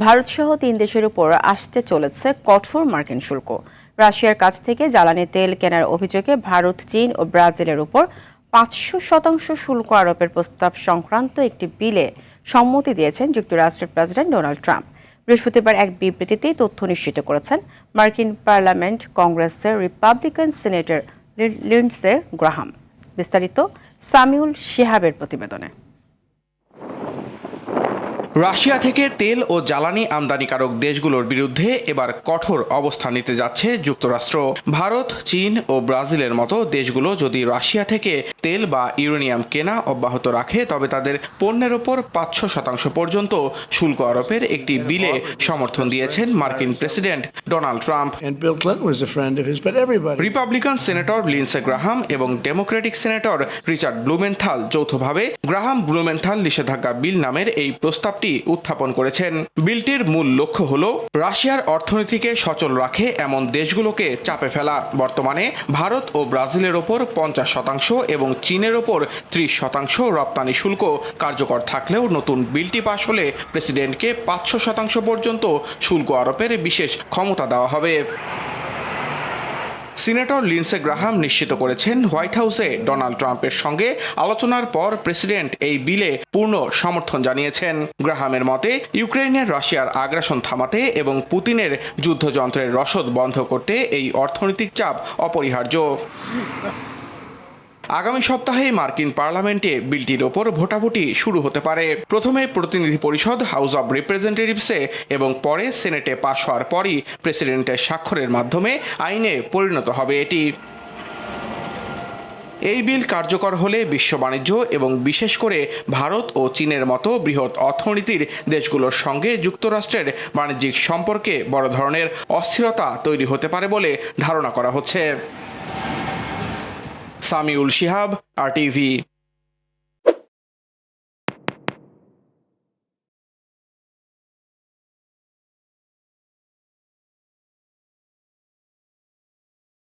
ভারতসহ ৩ দেশের উপর আসতে চলেছে কঠোর মার্কিন শুল্ক। রাশিয়ার কাছ থেকে জ্বালানি তেল কেনার অভিযোগে ভারত, চীন ও ব্রাজিলের উপর ৫০০% শুল্ক আরোপের প্রস্তাব সংক্রান্ত একটি বিলে সম্মতি দিয়েছেন যুক্তরাষ্ট্রের প্রেসিডেন্ট ডোনাল্ড ট্রাম্প। বৃহস্পতিবার এক বিবৃতিতে তথ্য নিশ্চিত করেছেন মার্কিন পার্লামেন্ট কংগ্রেসের রিপাবলিকান সিনেটর লিন্ডসে গ্রাহাম। বিস্তারিত সামিউল শিহাবের প্রতিবেদনে। রাশিয়া থেকে তেল ও জ্বালানি আমদানিকারক দেশগুলোর বিরুদ্ধে এবার কঠোর অবস্থান নিতে যাচ্ছে যুক্তরাষ্ট্র। ভারত, চীন ও ব্রাজিলের মতো দেশগুলো যদি রাশিয়া থেকে তেল বা ইউরেনিয়াম কেনা অব্যাহত রাখে তবে তাদের পণ্যের ওপর ৫০০% পর্যন্ত শুল্ক আরোপের একটি বিলে সমর্থন দিয়েছেন মার্কিন president Donald Trump. Republican senator Lindsey Graham এবং ডেমোক্রেটিক সেনেটর রিচার্ড ব্লুমেনথাল যৌথভাবে গ্রাহাম ব্লুমেনথাল নিষেধাজ্ঞা বিল নামের এই প্রস্তাবটি উত্থাপন করেছেন। বিলটির মূল লক্ষ্য হল রাশিয়ার অর্থনীতিকে সচল রাখে এমন দেশগুলোকে চাপে ফেলা। বর্তমানে ভারত ও ব্রাজিলের ওপর ৫০% এবং চীনের ওপর ৩০% রপ্তানি শুল্ক কার্যকর থাকলেও নতুন বিলটি পাশ হলে প্রেসিডেন্টকে ৫০০% পর্যন্ত শুল্ক আরোপের বিশেষ ক্ষমতা দেওয়া হবে। সিনেটর লিন্ডসে গ্রাহাম নিশ্চিত করেছেন, হোয়াইট হাউসে ডোনাল্ড ট্রাম্পের সঙ্গে আলোচনার পর প্রেসিডেন্ট এই বিলে পূর্ণ সমর্থন জানিয়েছেন। গ্রাহামের মতে ইউক্রেনের রাশিয়ার আগ্রাসন থামাতে এবং পুতিনের যুদ্ধযন্ত্রের রসদ বন্ধ করতে এই অর্থনৈতিক চাপ অপরিহার্য। আগামী সপ্তাহে মার্কিন পার্লামেন্টে বিলটির ওপর ভোটাভুটি শুরু হতে পারে। প্রথমে প্রতিনিধি পরিষদ হাউস অব রিপ্রেজেন্টেটিভসে এবং পরে সেনেটে পাশ হওয়ার পরই প্রেসিডেন্টের স্বাক্ষরের মাধ্যমে আইনে পরিণত হবে এটি। এই বিল কার্যকর হলে বিশ্ব বাণিজ্য এবং বিশেষ করে ভারত ও চীনের মতো বৃহৎ অর্থনীতির দেশগুলোর সঙ্গে যুক্তরাষ্ট্রের বাণিজ্যিক সম্পর্কে বড় ধরনের অস্থিরতা তৈরি হতে পারে বলে ধারণা করা হচ্ছে। সামিউল শিহাব, RTV।